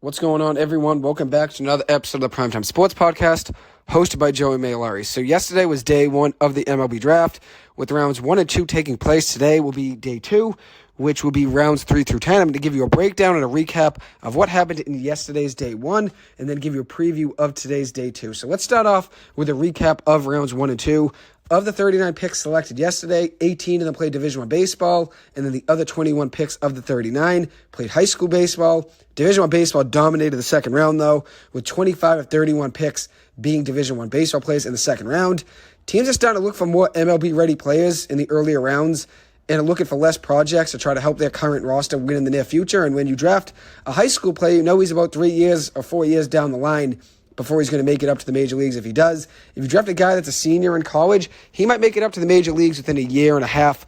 What's going on, everyone? Welcome back to another episode of the Primetime Sports Podcast, hosted by Joey Mailari. So yesterday was day one of the MLB Draft, with rounds 1 and 2 taking place. Today will be day 2, which will be rounds 3 through 10. I'm going to give you a breakdown and a recap of what happened in yesterday's day 1, and then give you a preview of today's day 2. So let's start off with a recap of rounds 1 and 2. Of the 39 picks selected yesterday, 18 of them played Division I baseball, and then the other 21 picks of the 39 played high school baseball. Division I baseball dominated the second round, though, with 25 of 31 picks being Division I baseball players in the second round. Teams are starting to look for more MLB-ready players in the earlier rounds and are looking for less projects to try to help their current roster win in the near future. And when you draft a high school player, you know he's about 3 years or 4 years down the line before he's going to make it up to the major leagues if he does. If you draft a guy that's a senior in college, he might make it up to the major leagues within a year and a half,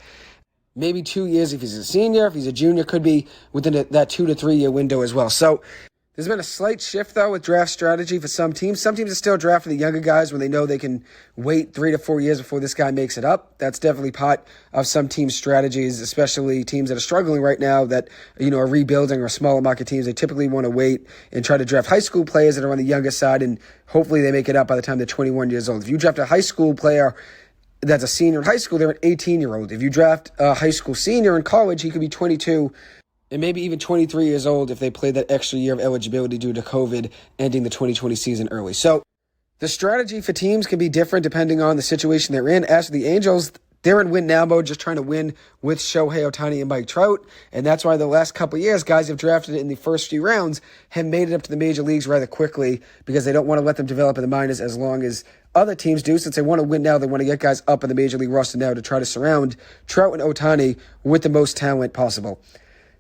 maybe 2 years if he's a senior. If he's a junior, could be within that 2 to 3 year window as well. So there's been a slight shift, though, with draft strategy for some teams. Some teams are still drafting the younger guys when they know they can wait 3 to 4 years before this guy makes it up. That's definitely part of some teams' strategies, especially teams that are struggling right now that, are rebuilding, or smaller market teams. They typically want to wait and try to draft high school players that are on the younger side, and hopefully they make it up by the time they're 21 years old. If you draft a high school player that's a senior in high school, they're an 18-year-old. If you draft a high school senior in college, he could be 22 and maybe even 23 years old if they played that extra year of eligibility due to COVID ending the 2020 season early. So the strategy for teams can be different depending on the situation they're in. As for the Angels, they're in win-now mode, just trying to win with Shohei Ohtani and Mike Trout. And that's why the last couple of years, guys have drafted in the first few rounds have made it up to the major leagues rather quickly because they don't want to let them develop in the minors as long as other teams do. Since they want to win now, they want to get guys up in the major league roster now to try to surround Trout and Ohtani with the most talent possible.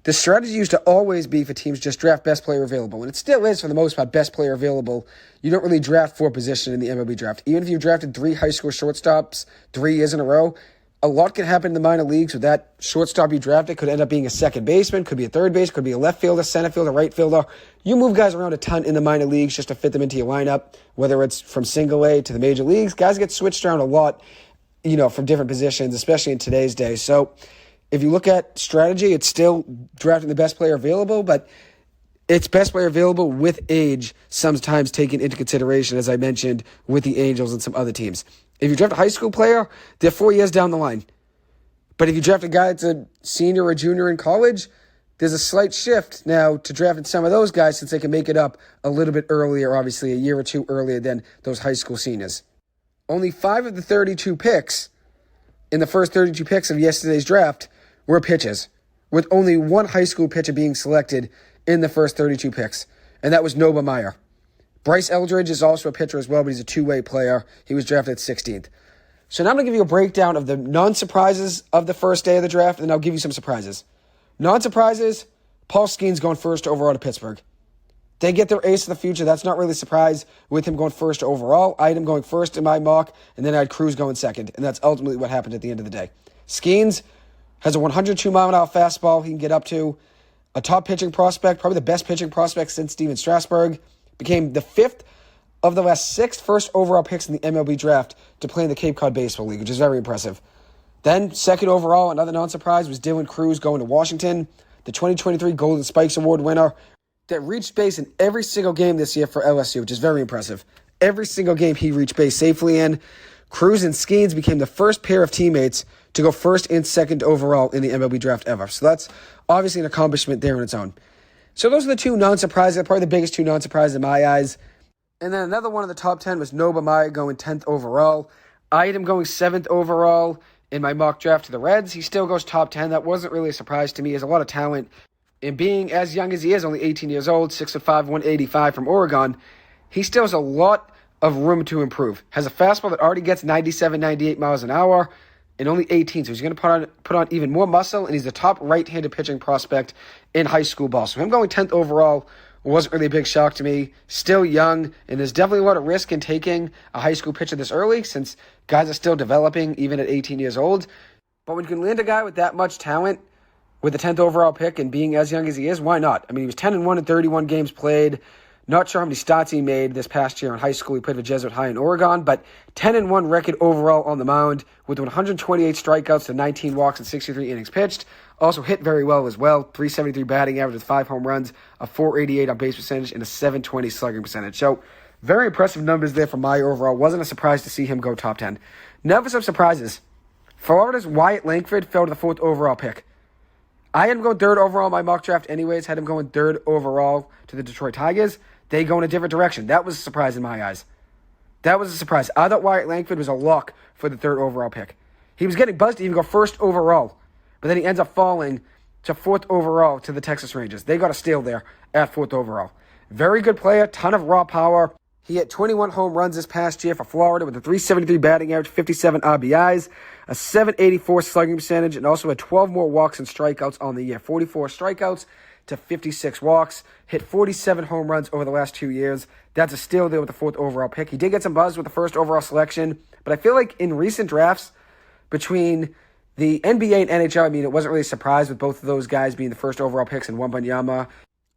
The strategy used to always be for teams just draft best player available, and it still is for the most part best player available. You don't really draft for position in the MLB draft. Even if you've drafted 3 high school shortstops 3 years in a row, a lot can happen in the minor leagues with that shortstop you drafted. Could end up being a second baseman, could be a third base, could be a left fielder, center fielder, right fielder. You move guys around a ton in the minor leagues just to fit them into your lineup, whether it's from single A to the major leagues. Guys get switched around a lot, from different positions, especially in today's day. So if you look at strategy, it's still drafting the best player available, but it's best player available with age sometimes taken into consideration, as I mentioned, with the Angels and some other teams. If you draft a high school player, they're 4 years down the line. But if you draft a guy that's a senior or junior in college, there's a slight shift now to drafting some of those guys since they can make it up a little bit earlier, obviously a year or two earlier than those high school seniors. Only 5 of the 32 picks in the first 32 picks of yesterday's draft were pitchers, with only one high school pitcher being selected in the first 32 picks, and that was Noba Meyer. Bryce Eldridge is also a pitcher as well, but he's a two-way player. He was drafted at 16th. So now I'm going to give you a breakdown of the non-surprises of the first day of the draft, and then I'll give you some surprises. Non-surprises, Paul Skenes going first overall to Pittsburgh. They get their ace of the future. That's not really a surprise with him going first overall. I had him going first in my mock, and then I had Cruz going second, and that's ultimately what happened at the end of the day. Skenes has a 102-mile-an-hour fastball he can get up to. A top pitching prospect, probably the best pitching prospect since Steven Strasburg. Became the 5th of the last 6 first overall picks in the MLB draft to play in the Cape Cod Baseball League, which is very impressive. Then, second overall, another non-surprise, was Dylan Cruz going to Washington, the 2023 Golden Spikes Award winner that reached base in every single game this year for LSU, which is very impressive. Every single game he reached base safely in. Cruz and Skenes became the first pair of teammates to go first and second overall in the MLB draft ever. So that's obviously an accomplishment there in its own. So those are the 2 non-surprises, probably the biggest 2 non-surprises in my eyes. And then another one in the top 10 was Noba Meyer going 10th overall. I had him going 7th overall in my mock draft to the Reds. He still goes top 10. That wasn't really a surprise to me. He has a lot of talent. And being as young as he is, only 18 years old, 6'5", 185 from Oregon, he still has a lot of room to improve. Has a fastball that already gets 97, 98 miles an hour, and only 18, so he's going to put on even more muscle, and he's the top right-handed pitching prospect in high school ball. So him going 10th overall wasn't really a big shock to me. Still young, and there's definitely a lot of risk in taking a high school pitcher this early, since guys are still developing, even at 18 years old. But when you can land a guy with that much talent, with the 10th overall pick, and being as young as he is, why not? I mean, he was 10-1 in 31 games played. Not sure how many starts he made this past year in high school. He played for Jesuit High in Oregon, but 10-1 record overall on the mound with 128 strikeouts to 19 walks and 63 innings pitched. Also hit very well as well. 373 batting average with 5 home runs, a 488 on base percentage, and a 720 slugging percentage. So very impressive numbers there for Meyer overall. Wasn't a surprise to see him go top 10. Now for some surprises. Florida's Wyatt Langford fell to the 4th overall pick. I had him going 3rd overall in my mock draft anyways. Had him going 3rd overall to the Detroit Tigers. They go in a different direction. That was a surprise in my eyes. That was a surprise. I thought Wyatt Langford was a lock for the 3rd overall pick. He was getting buzzed to even go 1st overall. But then he ends up falling to 4th overall to the Texas Rangers. They got a steal there at 4th overall. Very good player, ton of raw power. He hit 21 home runs this past year for Florida with a 373 batting average, 57 RBIs, a 784 slugging percentage, and also had 12 more walks and strikeouts on the year. 44 strikeouts to 56 walks. Hit 47 home runs over the last 2 years. That's a steal there with the 4th overall pick. He did get some buzz with the 1st overall selection, but I feel like in recent drafts between the NBA and NHL, I mean, it wasn't really a surprise with both of those guys being the 1st overall picks and Wembanyama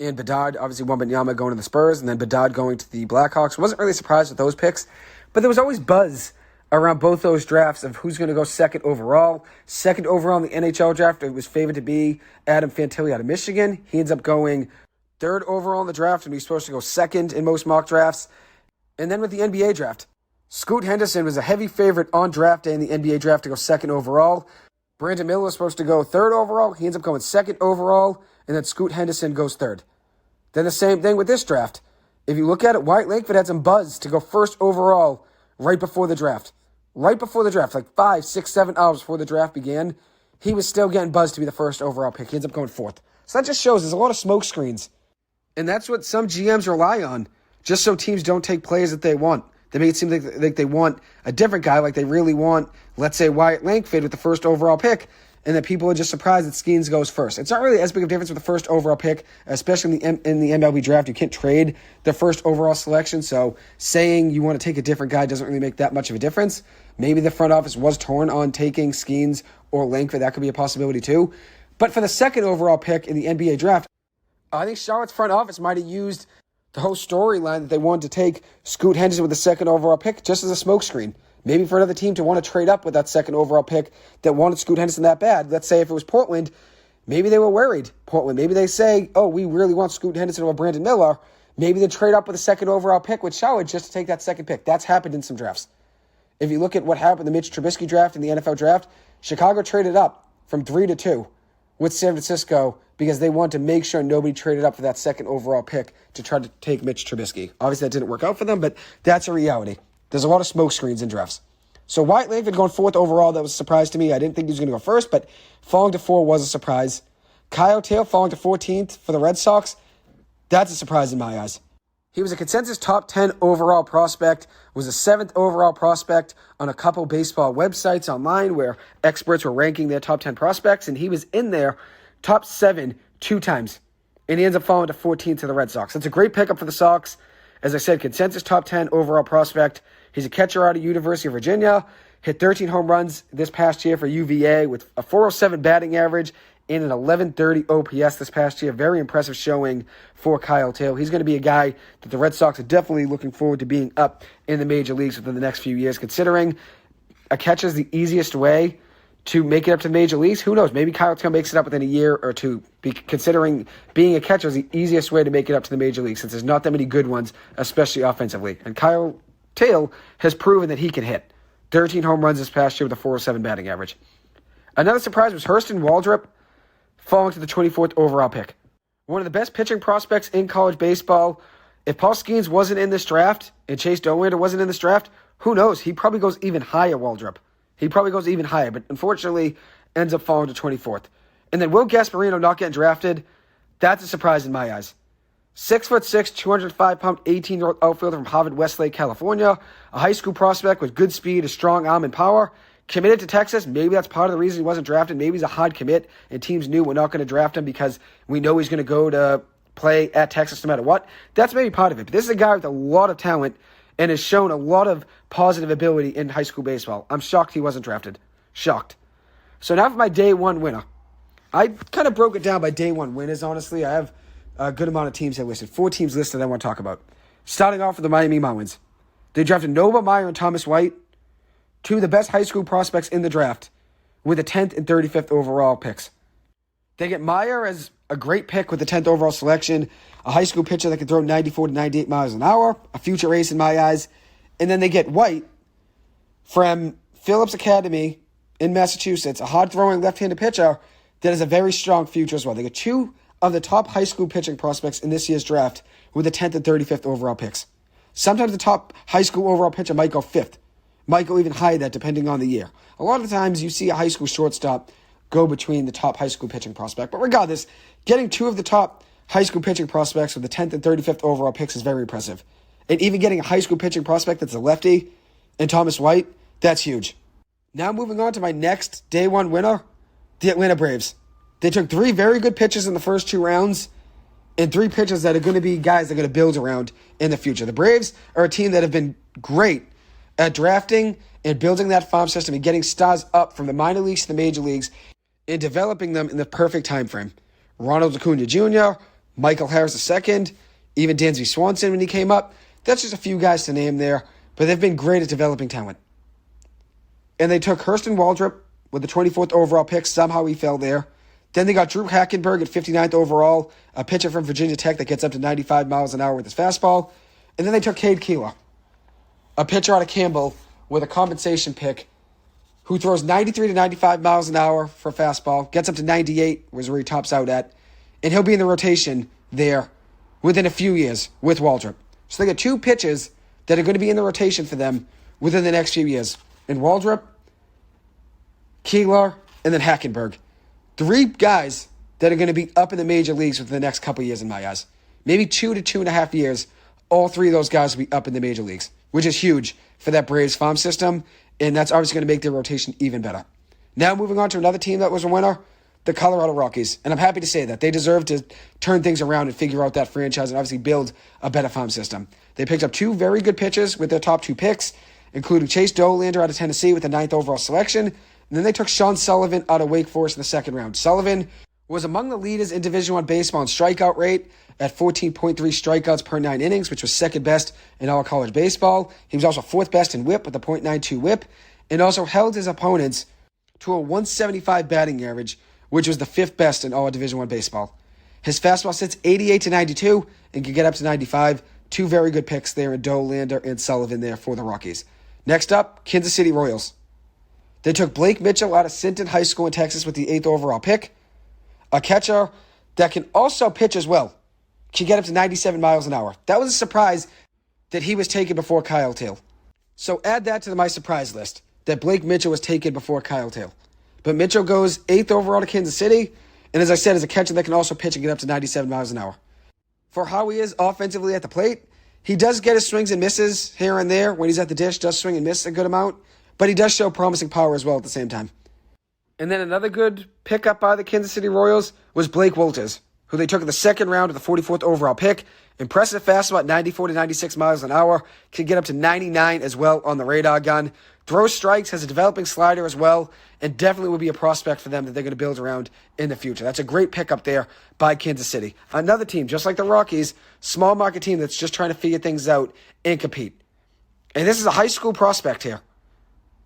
and Bedard. Obviously, Wembanyama going to the Spurs and then Bedard going to the Blackhawks. Wasn't really surprised with those picks, but there was always buzz around both those drafts of who's going to go 2nd overall. 2nd overall in the NHL draft, it was favored to be Adam Fantilli out of Michigan. He ends up going 3rd overall in the draft, and he's supposed to go 2nd in most mock drafts. And then with the NBA draft, Scoot Henderson was a heavy favorite on draft day in the NBA draft to go 2nd overall. Brandon Miller was supposed to go 3rd overall. He ends up going 2nd overall, and then Scoot Henderson goes 3rd. Then the same thing with this draft. If you look at it, Wyatt Langford had some buzz to go 1st overall right before the draft. Right before the draft, like 5, 6, 7 hours before the draft began, he was still getting buzzed to be the 1st overall pick. He ends up going 4th. So that just shows there's a lot of smoke screens. And that's what some GMs rely on, just so teams don't take players that they want. They make it seem like they want a different guy, like they really want, let's say, Wyatt Langford with the 1st overall pick, and that people are just surprised that Skenes goes 1st. It's not really as big of a difference with the 1st overall pick, especially in the MLB draft. You can't trade the 1st overall selection, so saying you want to take a different guy doesn't really make that much of a difference. Maybe the front office was torn on taking Skenes or Langford. That could be a possibility too. But for the 2nd overall pick in the NBA draft, I think Charlotte's front office might have used the whole storyline that they wanted to take Scoot Henderson with the 2nd overall pick just as a smokescreen. Maybe for another team to want to trade up with that 2nd overall pick that wanted Scoot Henderson that bad. Let's say if it was Portland, maybe they were worried. Portland, maybe they say, oh, we really want Scoot Henderson or Brandon Miller. Maybe they trade up with the 2nd overall pick with Charlotte just to take that 2nd pick. That's happened in some drafts. If you look at what happened in the Mitch Trubisky draft and the NFL draft, Chicago traded up from 3 to 2 with San Francisco because they wanted to make sure nobody traded up for that 2nd overall pick to try to take Mitch Trubisky. Obviously, that didn't work out for them, but that's a reality. There's a lot of smoke screens in drafts. So Wyatt Langford going 4th overall, that was a surprise to me. I didn't think he was going to go 1st, but falling to 4 was a surprise. Kyle Taylor falling to 14th for the Red Sox, that's a surprise in my eyes. He was a consensus top 10 overall prospect, was a 7th overall prospect on a couple baseball websites online where experts were ranking their top 10 prospects, and he was in there top 7 2 times. And he ends up falling to 14th to the Red Sox. That's a great pickup for the Sox. As I said, consensus top 10 overall prospect. He's a catcher out of University of Virginia. Hit 13 home runs this past year for UVA with a 407 batting average and an 1130 OPS this past year. Very impressive showing for Kyle Taylor. He's going to be a guy that the Red Sox are definitely looking forward to being up in the major leagues within the next few years, considering a catcher is the easiest way to make it up to the major leagues. Who knows? Maybe Kyle Taylor makes it up within a year or two, considering being a catcher is the easiest way to make it up to the major leagues since there's not that many good ones, especially offensively. And Kyle Taylor has proven that he can hit. 13 home runs this past year with a 407 batting average. Another surprise was Hurston Waldrop falling to the 24th overall pick. One of the best pitching prospects in college baseball. If Paul Skenes wasn't in this draft and Chase Dollander wasn't in this draft, who knows? He probably goes even higher, Waldrop. He probably goes even higher, but unfortunately ends up falling to 24th. And then Will Gasparino not getting drafted, that's a surprise in my eyes. 6'6", 205-pound, 18-year-old outfielder from Harvard Westlake, California. A high school prospect with good speed, a strong arm, and power. Committed to Texas. Maybe that's part of the reason he wasn't drafted. Maybe he's a hard commit, and teams knew we're not going to draft him because we know he's going to go to play at Texas no matter what. That's maybe part of it. But this is a guy with a lot of talent and has shown a lot of positive ability in high school baseball. I'm shocked he wasn't drafted. Shocked. So now for my day one winner. I kind of broke it down by day one winners, honestly. I have a good amount of teams here listed. 4 teams listed I want to talk about. Starting off with the Miami Marlins. They drafted Nova Meyer and Thomas White, 2 of the best high school prospects in the draft, with the 10th and 35th overall picks. They get Meyer as a great pick with the 10th overall selection, a high school pitcher that can throw 94 to 98 miles an hour, a future ace in my eyes. And then they get White from Phillips Academy in Massachusetts, a hard-throwing left-handed pitcher that has a very strong future as well. They get two of the top high school pitching prospects in this year's draft with the 10th and 35th overall picks. Sometimes the top high school overall pitcher might go 5th, might go even higher than that depending on the year. A lot of times you see a high school shortstop go between the top high school pitching prospect. But regardless, getting two of the top high school pitching prospects with the 10th and 35th overall picks is very impressive. And even getting a high school pitching prospect that's a lefty and Thomas White, that's huge. Now moving on to my next day one winner, the Atlanta Braves. They took three very good pitchers in the first two rounds and three pitchers that are going to be guys they're going to build around in the future. The Braves are a team that have been great at drafting and building that farm system and getting stars up from the minor leagues to the major leagues and developing them in the perfect time frame. Ronald Acuna Jr., Michael Harris II, even Dansby Swanson when he came up. That's just a few guys to name there, but they've been great at developing talent. And they took Hurston Waldrop with the 24th overall pick. Somehow he fell there. Then they got Drew Hackenberg at 59th overall, a pitcher from Virginia Tech that gets up to 95 miles an hour with his fastball. And then they took Cade Keeler, a pitcher out of Campbell with a compensation pick who throws 93 to 95 miles an hour for fastball, gets up to 98, was where he tops out at. And he'll be in the rotation there within a few years with Waldrop. So they get two pitchers that are going to be in the rotation for them within the next few years. And Waldrop, Keeler, and then Hackenberg. Three guys that are going to be up in the major leagues within the next couple years in my eyes. Maybe 2 to 2.5 years, all three of those guys will be up in the major leagues, which is huge for that Braves farm system, and that's obviously going to make their rotation even better. Now moving on to another team that was a winner, the Colorado Rockies. And I'm happy to say that. They deserve to turn things around and figure out that franchise and obviously build a better farm system. They picked up two very good pitchers with their top two picks, including Chase Dollander out of Tennessee with the 9th overall selection. And then they took Sean Sullivan out of Wake Forest in the second round. Sullivan was among the leaders in Division I baseball in strikeout rate at 14.3 strikeouts per 9 innings, which was second best in all college baseball. He was also fourth best in whip with a .92 whip, and also held his opponents to a 175 batting average, which was the fifth best in all Division I baseball. His fastball sits 88 to 92 and can get up to 95. Two very good picks there in Dollander and Sullivan there for the Rockies. Next up, Kansas City Royals. They took Blake Mitchell out of Sinton High School in Texas with the 8th overall pick. A catcher that can also pitch as well. Can get up to 97 miles an hour. That was a surprise that he was taken before Kyle Till. So add that to my surprise list, that Blake Mitchell was taken before Kyle Till. But Mitchell goes 8th overall to Kansas City, and as I said, is a catcher that can also pitch and get up to 97 miles an hour. For how he is offensively at the plate, he does get his swings and misses here and there. When he's at the dish, does swing and miss a good amount, but he does show promising power as well at the same time. And then another good pickup by the Kansas City Royals was Blake Wolters, who they took in the second round with the 44th overall pick. Impressive fastball at 94 to 96 miles an hour. Can get up to 99 as well on the radar gun. Throws strikes, has a developing slider as well, and definitely will be a prospect for them that they're going to build around in the future. That's a great pickup there by Kansas City. Another team, just like the Rockies, small market team that's just trying to figure things out and compete. And this is a high school prospect here.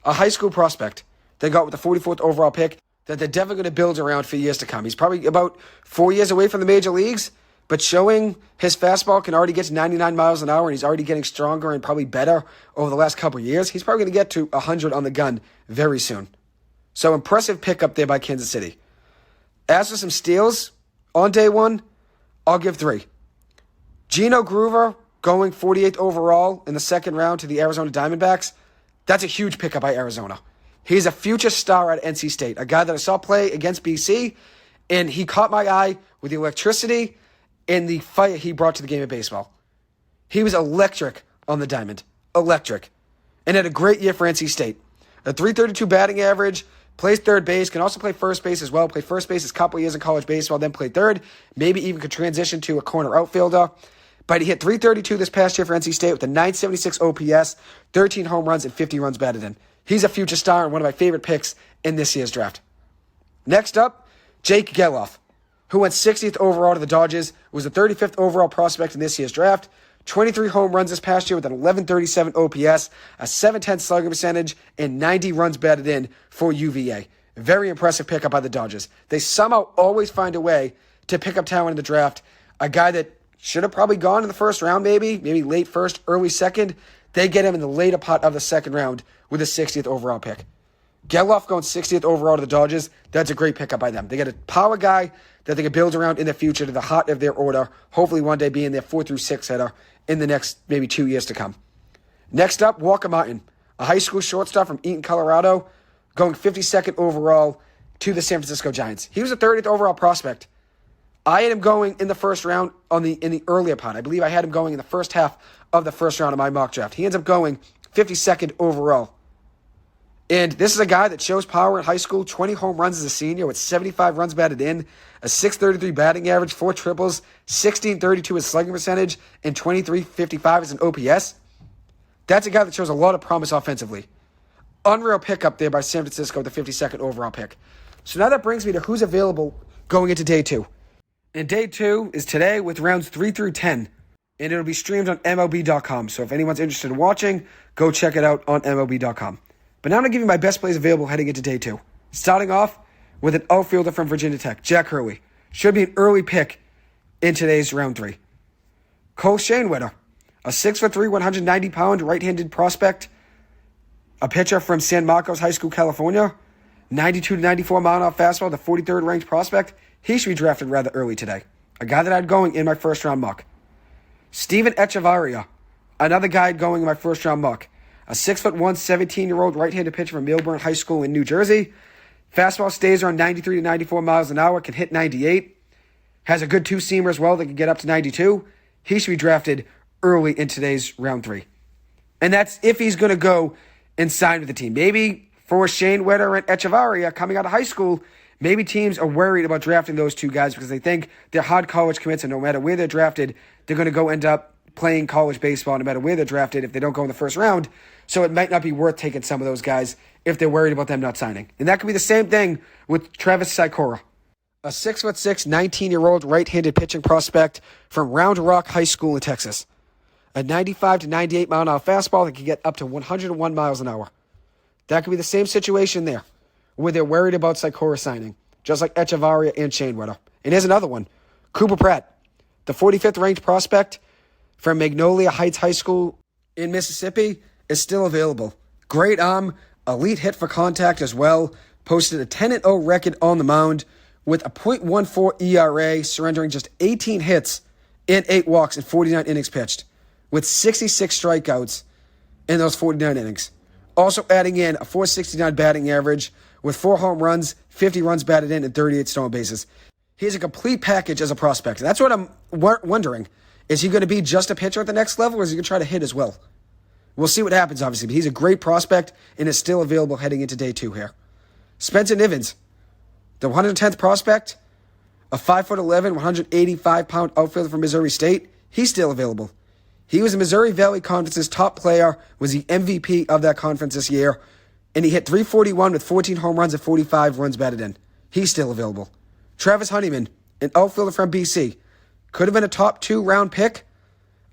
A high school prospect they got with the 44th overall pick that they're definitely going to build around for years to come. He's probably about 4 years away from the major leagues, but showing his fastball can already get to 99 miles an hour, and he's already getting stronger and probably better over the last couple of years. He's probably going to get to 100 on the gun very soon. So impressive pickup there by Kansas City. As for some steals on day one, I'll give 3. Gino Groover going 48th overall in the second round to the Arizona Diamondbacks. That's a huge pickup by Arizona. He's a future star at NC State, a guy that I saw play against BC, and he caught my eye with the electricity and the fire he brought to the game of baseball. He was electric on the diamond. Electric. And had a great year for NC State. A .332 batting average, plays third base, can also play first base as well. Played first base a couple years in college baseball, then played third. Maybe even could transition to a corner outfielder. But he hit .332 this past year for NC State with a .976 OPS, 13 home runs, and 50 runs batted in. He's a future star and one of my favorite picks in this year's draft. Next up, Jake Geloff, who went 60th overall to the Dodgers, was the 35th overall prospect in this year's draft. 23 home runs this past year with an 1137 OPS, a .710 slugging percentage, and 90 runs batted in for UVA. Very impressive pickup by the Dodgers. They somehow always find a way to pick up talent in the draft. A guy that should have probably gone in the first round, maybe late first, early second. They get him in the later part of the second round with the 60th overall pick. Geloff going 60th overall to the Dodgers, that's a great pickup by them. They get a power guy that they can build around in the future to the heart of their order, hopefully one day being their 4 through 6 hitter in the next maybe 2 years to come. Next up, Walker Martin, a high school shortstop from Eaton, Colorado, going 52nd overall to the San Francisco Giants. He was a 30th overall prospect. I had him going in the first round in the earlier part. I believe I had him going in the first half of the first round of my mock draft. He ends up going 52nd overall. And this is a guy that shows power in high school, 20 home runs as a senior with 75 runs batted in, a .633 batting average, 4 triples, 1632 as slugging percentage, and 2355 as an OPS. That's a guy that shows a lot of promise offensively. Unreal pickup there by San Francisco with the 52nd overall pick. So now that brings me to who's available going into day 2. And day 2 is today with rounds 3 through 10. And it'll be streamed on MLB.com. So if anyone's interested in watching, go check it out on MLB.com. But now I'm going to give you my best plays available heading into day 2. Starting off with an outfielder from Virginia Tech, Jack Hurley. Should be an early pick in today's round 3. Cole Schoenwetter, a 6'3", 190-pound right-handed prospect. A pitcher from San Marcos High School, California. 92 to 94 mile-an-hour fastball, the 43rd ranked prospect. He should be drafted rather early today. A guy that I had going in my first round mock. Steven Echevarria, another guy going in my first round mock. A 6'1", 17-year-old right-handed pitcher from Milburn High School in New Jersey. Fastball stays around 93 to 94 miles an hour, can hit 98. Has a good two-seamer as well that can get up to 92. He should be drafted early in today's round 3. And that's if he's going to go and sign with the team. Maybe for Schoenwetter and Echevarria coming out of high school, maybe teams are worried about drafting those two guys because they think they're hard college commits, and no matter where they're drafted, they're going to go end up playing college baseball no matter where they're drafted if they don't go in the first round. So it might not be worth taking some of those guys if they're worried about them not signing. And that could be the same thing with Travis Sikora, a 6'6", 19-year-old right-handed pitching prospect from Round Rock High School in Texas. A 95 to 98 mile-an-hour fastball that can get up to 101 miles an hour. That could be the same situation there, where they're worried about Sikora signing, just like Echevarria and Schoenwetter. And here's another one, Cooper Pratt, the 45th ranked prospect from Magnolia Heights High School in Mississippi, is still available. Great arm, elite hit for contact as well. Posted a 10-0 record on the mound with a .14 ERA, surrendering just 18 hits and 8 walks in 49 innings pitched, with 66 strikeouts in those 49 innings. Also adding in a .469 batting average with 4 home runs, 50 runs batted in, and 38 stolen bases. He's a complete package as a prospect. That's what I'm wondering. Is he going to be just a pitcher at the next level, or is he going to try to hit as well? We'll see what happens, obviously, but he's a great prospect and is still available heading into day 2 here. Spencer Nivens, the 110th prospect, a 5'11", 185-pound outfielder from Missouri State. He's still available. He was the Missouri Valley Conference's top player, was the MVP of that conference this year, and he hit .341 with 14 home runs and 45 runs batted in. He's still available. Travis Honeyman, an outfielder from BC, could have been a top 2-round pick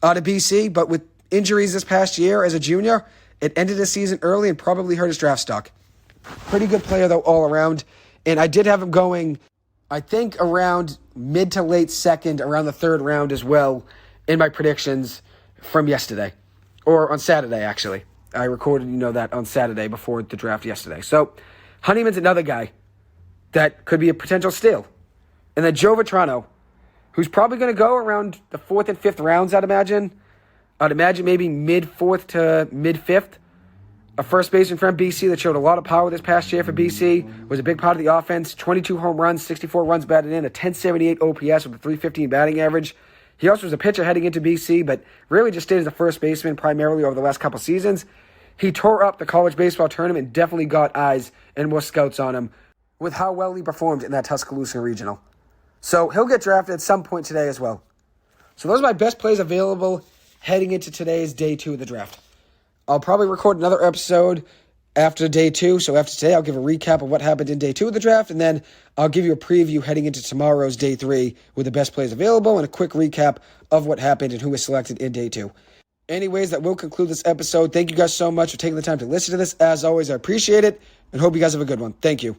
out of BC, but with injuries this past year as a junior, it ended his season early and probably hurt his draft stock. Pretty good player, though, all around. And I did have him going, I think, around mid to late second, around the 3rd round as well, in my predictions from yesterday. Or on Saturday, actually. I recorded, that on Saturday before the draft yesterday. So, Honeyman's another guy that could be a potential steal. And then Joe Vitrano, who's probably going to go around the 4th and 5th rounds, I'd imagine. I'd imagine maybe mid-4th to mid-5th. A first baseman from BC that showed a lot of power this past year for BC, was a big part of the offense. 22 home runs, 64 runs batted in, a 1078 OPS with a .315 batting average. He also was a pitcher heading into BC, but really just stayed as a first baseman primarily over the last couple seasons. He tore up the college baseball tournament and definitely got eyes and more scouts on him with how well he performed in that Tuscaloosa regional. So he'll get drafted at some point today as well. So those are my best plays available heading into today's day 2 of the draft. I'll probably record another episode after day 2. So after today, I'll give a recap of what happened in day 2 of the draft, and then I'll give you a preview heading into tomorrow's day 3 with the best plays available and a quick recap of what happened and who was selected in day 2. Anyways, that will conclude this episode. Thank you guys so much for taking the time to listen to this. As always, I appreciate it and hope you guys have a good one. Thank you.